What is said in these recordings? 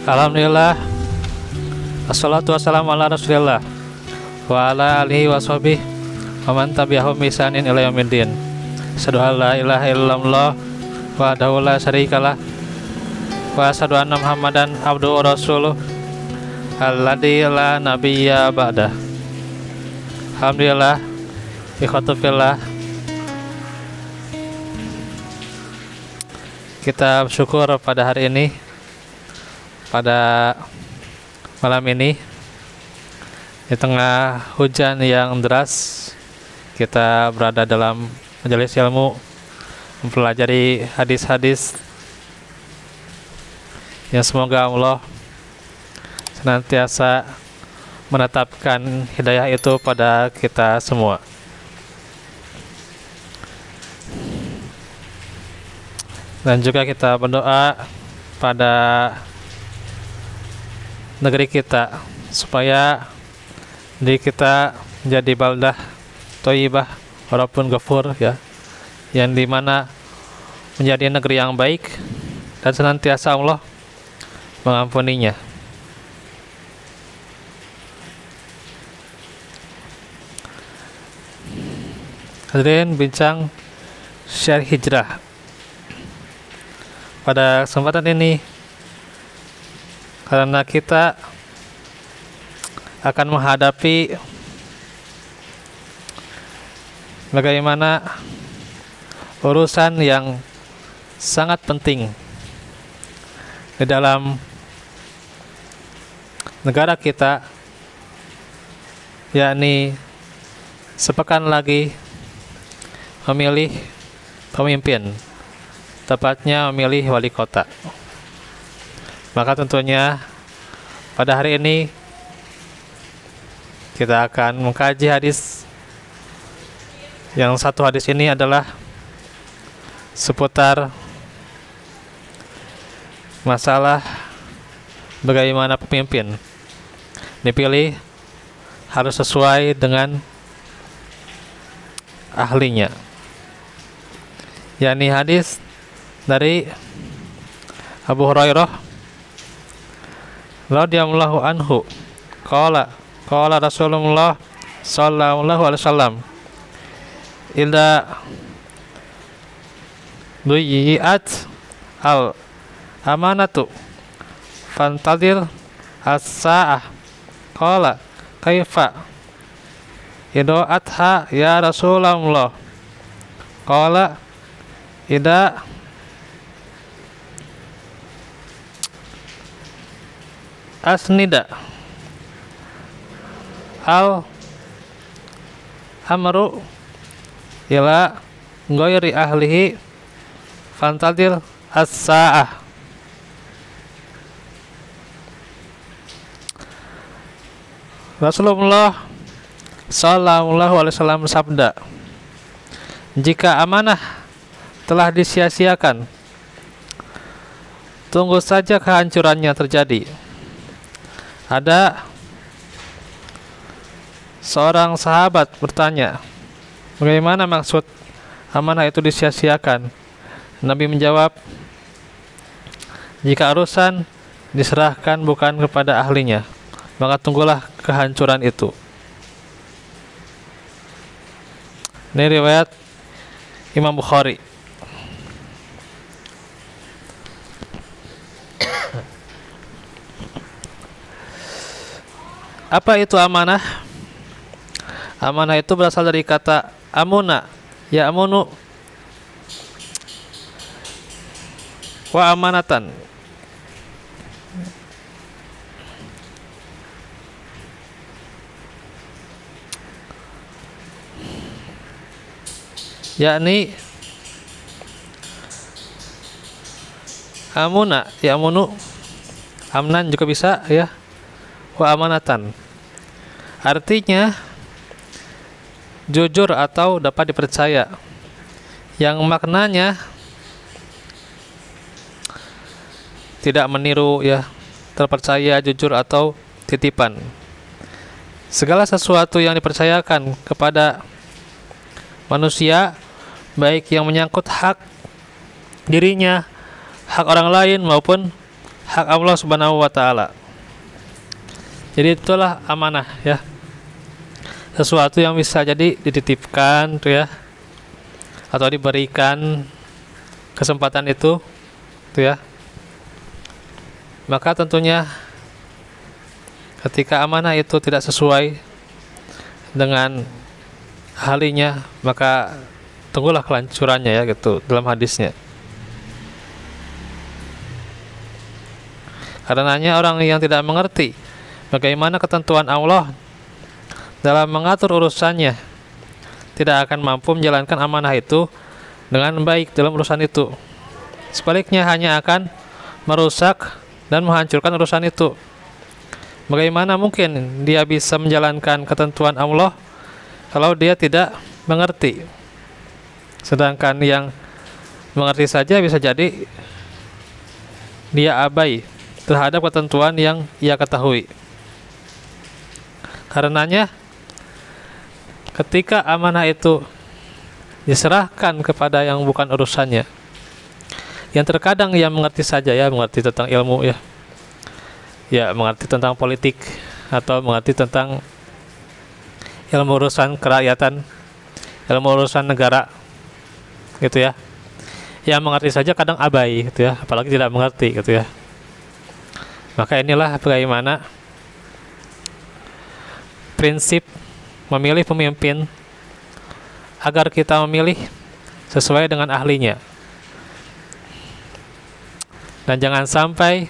Alhamdulillah, assalatu wassalamu ala rasulillah wa ala alihi wa sahbihi wa man tabi'ahum bi ihsanin ila yaumiddin. Asyhadu an la ilaha illallah wahdahu la syarikalah wa asyhadu anna Muhammadan abduhu wa rasuluh alladzi la nabiyya ba'dah. Alhamdulillah, ikhwatu fillah, kita bersyukur pada hari ini, pada malam ini, di tengah hujan yang deras, kita berada dalam majelis ilmu, mempelajari hadis-hadis yang semoga Allah senantiasa menetapkan hidayah itu pada kita semua. Dan juga kita berdoa pada negeri kita supaya di kita menjadi baldah thayyibah walaupun ghafur, ya, yang dimana menjadi negeri yang baik dan senantiasa Allah mengampuninya. Hadirin bincang share hijrah. Pada kesempatan ini, karena kita akan menghadapi bagaimana urusan yang sangat penting di dalam negara kita, yakni sepekan lagi memilih pemimpin, tepatnya memilih wali kota. Maka tentunya pada hari ini kita akan mengkaji hadis. Yang satu hadis ini adalah seputar masalah bagaimana pemimpin dipilih harus sesuai dengan ahlinya, yakni hadis dari Abu Hurairah radhiyallahu anhu qala Rasulullah sallallahu alaihi wasallam idza duyiat al amanatu fantadir as-sa'ah qala kaifa idoatha ya Rasulullah qala ida asnida al amru ila ghairi ahlihi fantadir as-sa'ah. Rasulullah sallallahu alaihi wasallam bersabda, jika amanah telah disia-siakan, tunggu saja kehancurannya terjadi. Ada seorang sahabat bertanya, bagaimana maksud amanah itu disia-siakan? Nabi menjawab, jika urusan diserahkan bukan kepada ahlinya, maka tunggulah kehancuran itu. Ini riwayat Imam Bukhari. Apa itu amanah? Amanah itu berasal dari kata amuna, ya amunu, wa amanatan. Yakni amuna, ya amunu, amnan juga bisa, ya, wa amanatan. Artinya jujur atau dapat dipercaya, yang maknanya tidak meniru, ya, terpercaya, jujur atau titipan. Segala sesuatu yang dipercayakan kepada manusia, baik yang menyangkut hak dirinya, hak orang lain maupun hak Allah Subhanahu wa taala. Jadi itulah amanah ya. Sesuatu yang bisa jadi dititipkan tuh ya, atau diberikan kesempatan itu tuh ya. Maka tentunya ketika amanah itu tidak sesuai dengan ahlinya, maka tunggulah kelancurannya ya gitu dalam hadisnya. Karenanya orang yang tidak mengerti bagaimana ketentuan Allah dalam mengatur urusannya tidak akan mampu menjalankan amanah itu dengan baik dalam urusan itu. Sebaliknya hanya akan merusak dan menghancurkan urusan itu. Bagaimana mungkin dia bisa menjalankan ketentuan Allah kalau dia tidak mengerti? Sedangkan yang mengerti saja bisa jadi dia abai terhadap ketentuan yang ia ketahui. Karenanya ketika amanah itu diserahkan kepada yang bukan urusannya, yang terkadang ia mengerti saja ya, mengerti tentang ilmu ya, ya mengerti tentang politik atau mengerti tentang ilmu urusan kerakyatan, ilmu urusan negara gitu ya, yang mengerti saja kadang abai gitu ya, apalagi tidak mengerti gitu ya. Maka inilah bagaimana prinsip memilih pemimpin agar kita memilih sesuai dengan ahlinya, dan jangan sampai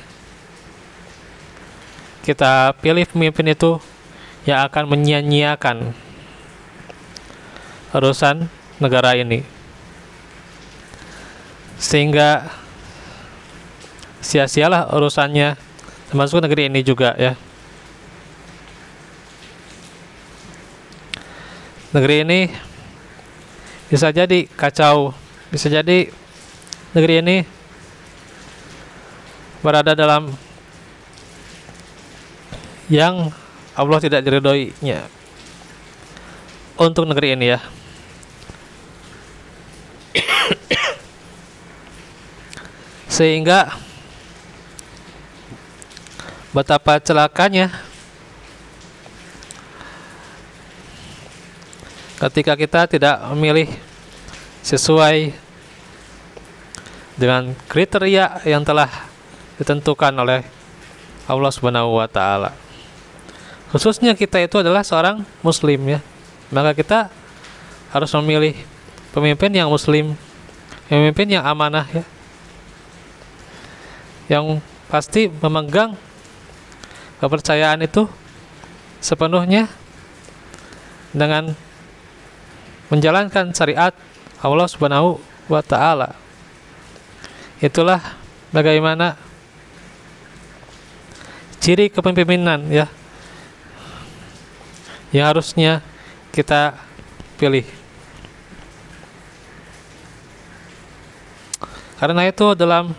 kita pilih pemimpin itu yang akan menyia-nyiakan urusan negara ini, sehingga sia-sialah urusannya, termasuk negeri ini juga ya. Negeri ini bisa jadi kacau, bisa jadi negeri ini berada dalam yang Allah tidak diridhoinya untuk negeri ini ya. Sehingga betapa celakanya ketika kita tidak memilih sesuai dengan kriteria yang telah ditentukan oleh Allah Subhanahu wa taala. Khususnya kita itu adalah seorang muslim ya. Maka kita harus memilih pemimpin yang muslim, pemimpin yang amanah ya, yang pasti memegang kepercayaan itu sepenuhnya dengan menjalankan syariat Allah Subhanahu wa taala. Itulah bagaimana ciri kepemimpinan ya yang harusnya kita pilih. Karena itu dalam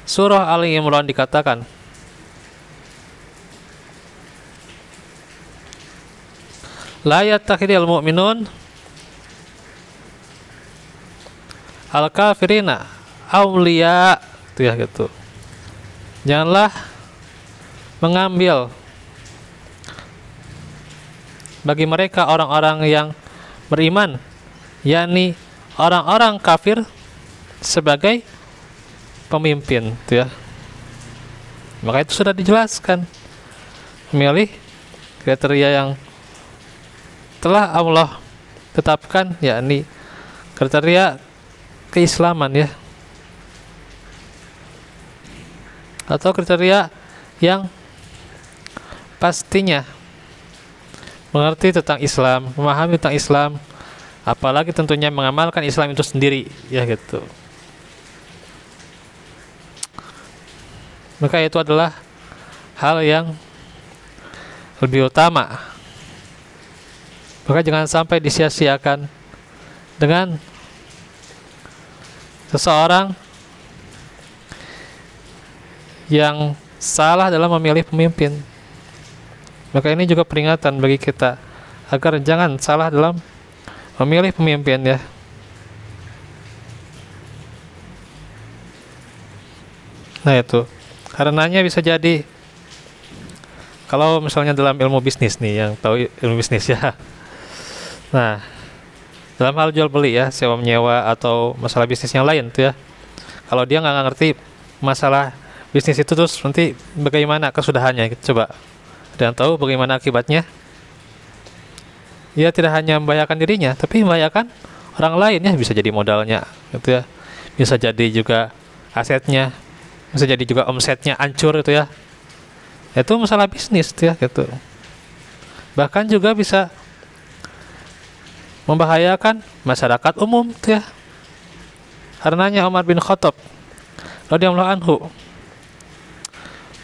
surah Ali Imran dikatakan, la yattakhidul mu'minun al-kafirina awliya, itu ya gitu. Janganlah mengambil bagi mereka orang-orang yang beriman, yakni orang-orang kafir, sebagai pemimpin, itu ya. Maka itu sudah dijelaskan, memilih kriteria yang telah Allah tetapkan, yakni kriteria keislaman ya, atau kriteria yang pastinya mengerti tentang Islam, memahami tentang Islam, apalagi tentunya mengamalkan Islam itu sendiri ya gitu. Maka itu adalah hal yang lebih utama. Maka jangan sampai disia-siakan dengan seseorang yang salah dalam memilih pemimpin. Maka ini juga peringatan bagi kita agar jangan salah dalam memilih pemimpin ya. Nah itu. Karenanya bisa jadi kalau misalnya dalam ilmu bisnis nih, yang tahu ilmu bisnis ya. Nah, dalam hal jual beli ya, sewa menyewa atau masalah bisnis yang lain tuh ya. Kalau dia nggak ngerti masalah bisnis itu, terus nanti bagaimana kesudahannya? Coba, ada yang tahu bagaimana akibatnya? Dia tidak hanya membahayakan dirinya, tapi membahayakan orang lain ya. Bisa jadi modalnya, gitu ya. Bisa jadi juga asetnya, bisa jadi juga omsetnya hancur itu ya. Itu masalah bisnis ya gitu. Bahkan juga bisa membahayakan masyarakat umum ya. Karenanya Umar bin Khattab radhiyallahu anhu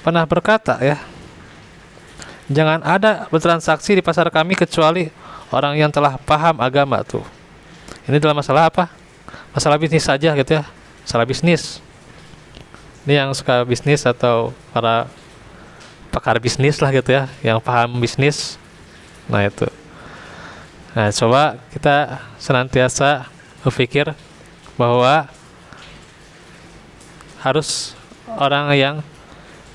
pernah berkata ya, jangan ada bertransaksi di pasar kami kecuali orang yang telah paham agama tuh. Ini dalam masalah apa? Masalah bisnis saja gitu ya. Masalah bisnis. Ini yang suka bisnis atau para pakar bisnis lah gitu ya, yang paham bisnis. Nah itu. Nah coba kita senantiasa berpikir bahwa harus orang yang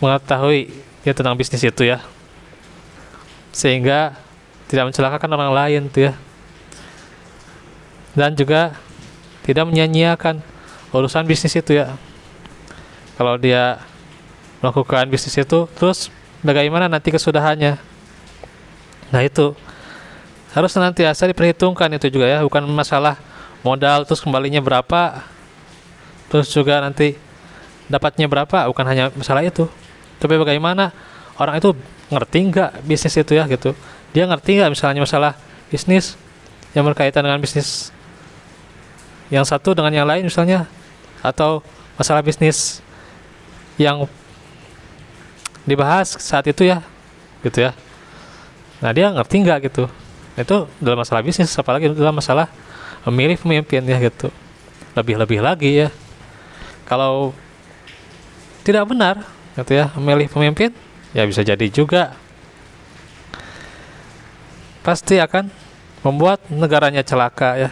mengetahui ya tentang bisnis itu ya, sehingga tidak mencelakakan orang lain tuh ya, dan juga tidak menyia-nyiakan urusan bisnis itu ya. Kalau dia melakukan bisnis itu, terus bagaimana nanti kesudahannya? Nah itu harus senantiasa diperhitungkan itu juga ya, bukan masalah modal terus kembalinya berapa, terus juga nanti dapatnya berapa, bukan hanya masalah itu, tapi bagaimana orang itu ngerti nggak bisnis itu ya gitu. Dia ngerti nggak misalnya masalah bisnis yang berkaitan dengan bisnis yang satu dengan yang lain misalnya, atau masalah bisnis yang dibahas saat itu ya gitu ya. Nah dia ngerti nggak gitu. Itu dalam masalah bisnis, apalagi dalam masalah memilih pemimpin ya gitu. Lebih-lebih lagi ya, kalau tidak benar gitu ya memilih pemimpin, ya bisa jadi juga pasti akan membuat negaranya celaka ya.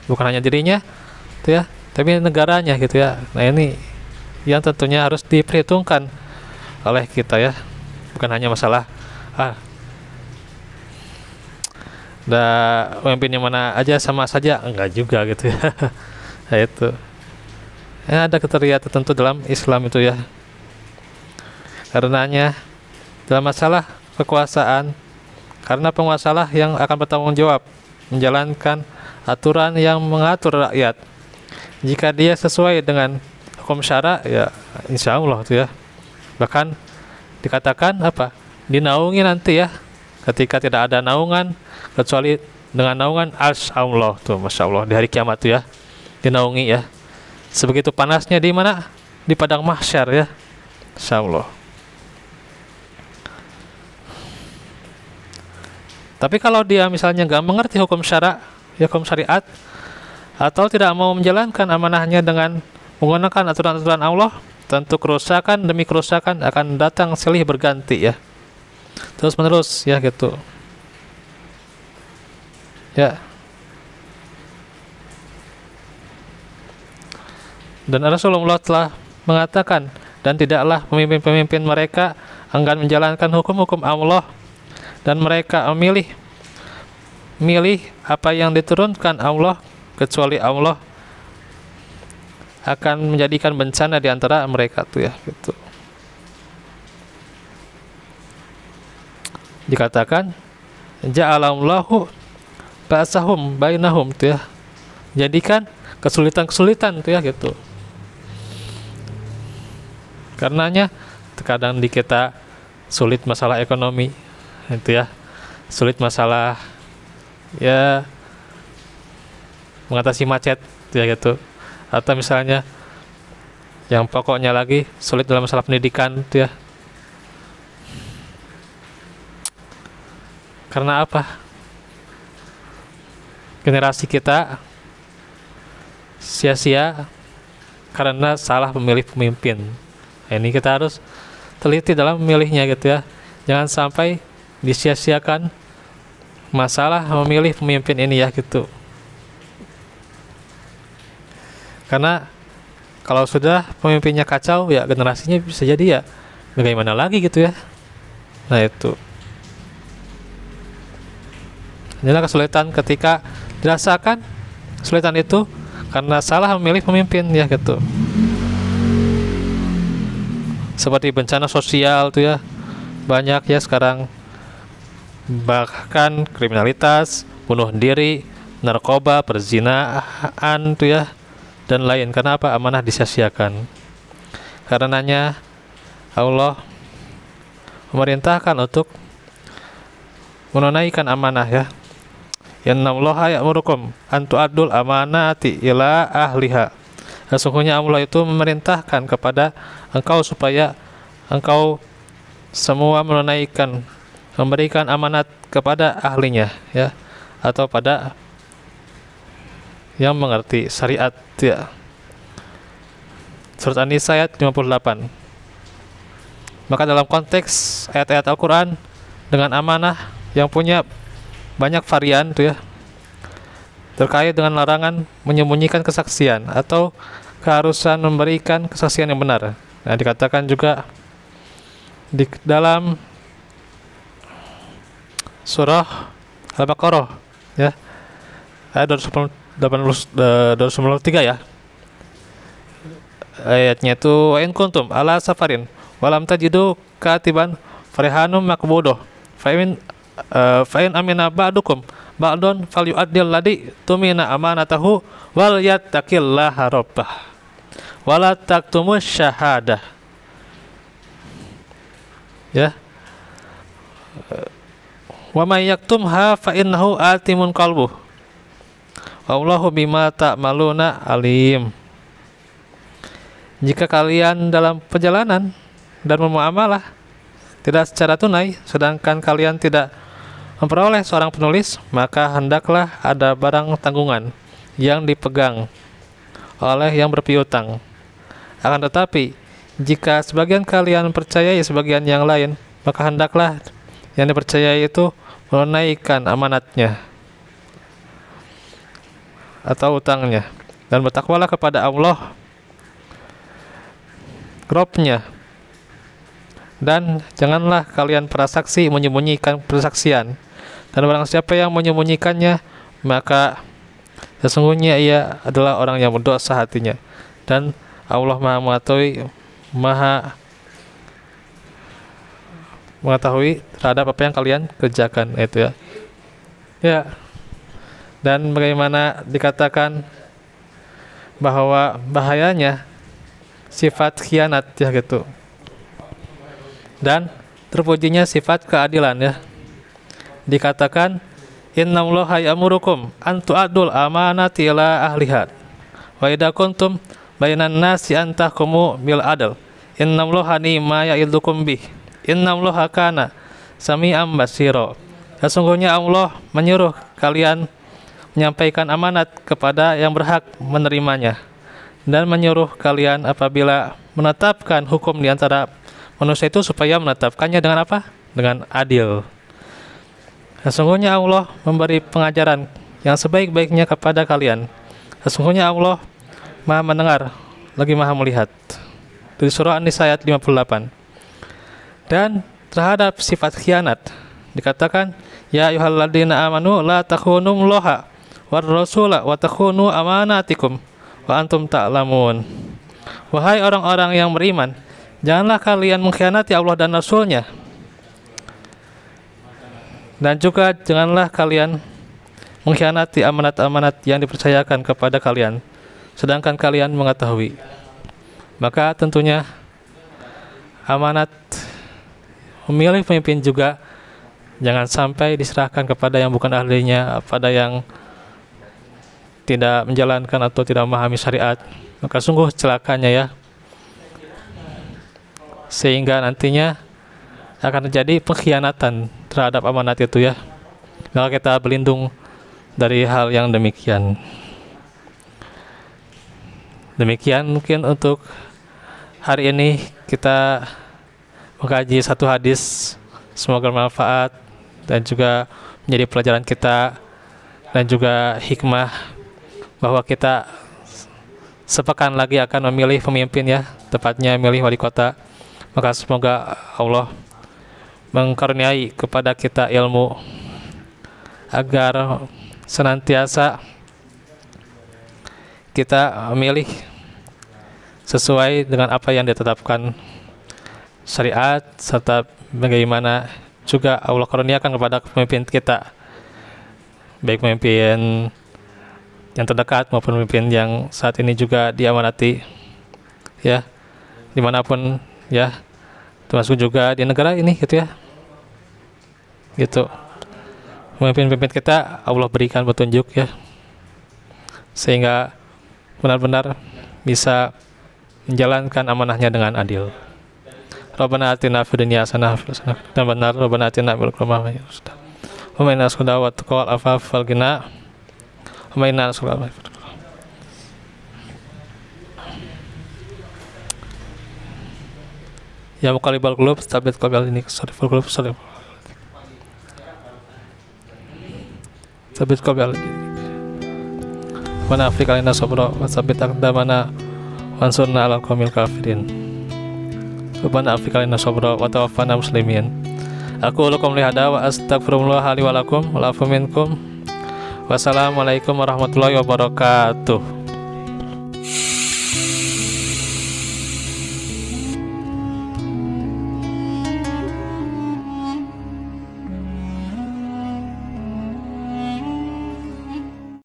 Bukan hanya dirinya gitu ya, tapi negaranya gitu ya. Nah ini yang tentunya harus diperhitungkan oleh kita ya. Bukan hanya masalah pemimpin yang mana aja sama saja, enggak juga gitu ya. Nah itu ya, ada kriteria tertentu dalam Islam itu ya. Karenanya dalam masalah kekuasaan, karena penguasalah yang akan bertanggung jawab menjalankan aturan yang mengatur rakyat. Jika dia sesuai dengan hukum syara, ya insya Allah tuh ya. Bahkan dikatakan apa? Dinaungi nanti ya. Ketika tidak ada naungan kecuali dengan naungan arsy Allah tuh, masya Allah, di hari kiamat tuh ya, dinaungi ya. Sebegitu panasnya di mana? Di padang mahsyar ya, insya Allah. Tapi kalau dia misalnya nggak mengerti hukum syara, ya hukum syariat, atau tidak mau menjalankan amanahnya dengan menggunakan aturan-aturan Allah, tentu kerusakan demi kerusakan akan datang silih berganti ya, terus menerus ya gitu ya. Dan Rasulullah telah mengatakan, dan tidaklah pemimpin-pemimpin mereka enggan menjalankan hukum-hukum Allah, dan mereka memilih apa yang diturunkan Allah, kecuali Allah akan menjadikan bencana di antara mereka tuh ya gitu. Dikatakan ja'alallahu ba'sahum bainahum tuh ya, jadikan kesulitan-kesulitan tuh ya gitu. Karenanya terkadang di kita sulit masalah ekonomi itu ya, sulit masalah ya mengatasi macet ya gitu, atau misalnya yang pokoknya lagi sulit dalam masalah pendidikan itu ya. Karena apa? Generasi kita sia-sia karena salah memilih pemimpin. Nah, ini kita harus teliti dalam memilihnya gitu ya. Jangan sampai disia-siakan masalah memilih pemimpin ini ya gitu. Karena kalau sudah pemimpinnya kacau ya generasinya bisa jadi ya bagaimana lagi gitu ya. Nah itu, inilah kesulitan ketika dirasakan kesulitan itu karena salah memilih pemimpin ya gitu. Seperti bencana sosial tuh ya, banyak ya sekarang, bahkan kriminalitas, bunuh diri, narkoba, perzinahan tuh ya, dan lain. Karena apa? Amanah disia-siakan. Karenanya Allah memerintahkan untuk menunaikan amanah ya. Innallaha ya'murukum an tu'addul amanati ila ahliha. Sesungguhnya Allah itu memerintahkan kepada engkau supaya engkau semua menunaikan, memberikan amanat kepada ahlinya ya, atau pada yang mengerti syariat ya. Surat An-Nisa ayat 58. Maka dalam konteks ayat-ayat Al-Quran dengan amanah yang punya banyak varian tuh ya, terkait dengan larangan menyembunyikan kesaksian atau keharusan memberikan kesaksian yang benar. Nah, dikatakan juga di dalam surah Al-Baqarah ya, ayat 293 ya. Ayatnya itu wa in kuntum ala safarin walam tajidu katiban farihanum makbudoh fa in amina ba'dukum ba'dun falyu'addil ladhi tumina amanatahu wal yattaqillaha rabbah wala taktumus syahadah ya. Wa may yaktumha fa innahu atimun qalbuh wallahu bima ta'maluna alim. Jika kalian dalam perjalanan dan bermuamalah tidak secara tunai, sedangkan kalian tidak memperoleh seorang penulis, maka hendaklah ada barang tanggungan yang dipegang oleh yang berpiutang. Akan tetapi, jika sebagian kalian percayai sebagian yang lain, maka hendaklah yang dipercayai itu menunaikan amanatnya atau utangnya, dan bertakwalah kepada Allah Robnya, dan janganlah kalian prasaksi menyembunyikan persaksian, dan barang siapa yang menyembunyikannya maka sesungguhnya ia adalah orang yang berdosa hatinya, dan Allah Maha mengetahui terhadap apa yang kalian kerjakan itu ya. Ya. Dan bagaimana dikatakan bahwa bahayanya sifat khianat ya gitu, dan terpujinya sifat keadilan ya. Dikatakan innallaha ya'murukum an tu'addul amanati ila ahliha wa idza kuntum bainan nasi an tahkumu bil adl innallaha ni'ma ya'idukum bih innallaha kana sami'an basira. Sesungguhnya Allah menyuruh kalian menyampaikan amanat kepada yang berhak menerimanya, dan menyuruh kalian apabila menetapkan hukum di antara manusia itu supaya menetapkannya dengan apa? Dengan adil. Sesungguhnya Allah memberi pengajaran yang sebaik-baiknya kepada kalian. Sesungguhnya Allah Maha mendengar lagi Maha melihat. Dari surah An-Nisa ayat 58. Dan terhadap sifat khianat dikatakan ya ayyuhalladzina amanu la takhunullaha war rasula wa takhunu amanatikum wa antum ta'lamun. Wahai orang-orang yang beriman, janganlah kalian mengkhianati Allah dan Rasul-Nya, dan juga janganlah kalian mengkhianati amanat-amanat yang dipercayakan kepada kalian, sedangkan kalian mengetahui. Maka tentunya amanat memilih pemimpin juga jangan sampai diserahkan kepada yang bukan ahlinya, pada yang tidak menjalankan atau tidak memahami syariat, maka sungguh celakanya ya, sehingga nantinya akan terjadi pengkhianatan terhadap amanat itu ya. Maka kita berlindung dari hal yang demikian. Demikian mungkin untuk hari ini kita mengkaji satu hadis, semoga bermanfaat dan juga menjadi pelajaran kita, dan juga hikmah bahwa kita sepekan lagi akan memilih pemimpin ya, tepatnya memilih wali kota. Maka semoga Allah mengkaruniai kepada kita ilmu agar senantiasa kita memilih sesuai dengan apa yang ditetapkan syariat, serta bagaimana juga Allah karuniakan kepada pemimpin kita, baik pemimpin yang terdekat maupun pemimpin yang saat ini juga diamanati, ya, dimanapun, ya, termasuk juga di negara ini, gitu ya, gitu. Pemimpin-pemimpin kita Allah berikan petunjuk, ya, sehingga benar-benar bisa menjalankan amanahnya dengan adil. Rabbana atina fid dunya hasanah dan benar Rabbana atina fil qur'ani hasanah. Wa inna nasquda wa taqwa afaf wal ghina. Wa inna nasquda. Ya muqallibal qulub tsabbit qalbi sariful qulub sarif. Tsabbit qalbi. Wa nafrik alaina sabra wa tsabbit aqdamana wansurna 'alal qaumil kafirin. Rabbana afrika lana sabra wa tawaffana muslimin. Aku lakum lihada wa astaghfirullah li wa lakum wa lafu minkum. Wassalamualaikum warahmatullahi wabarakatuh.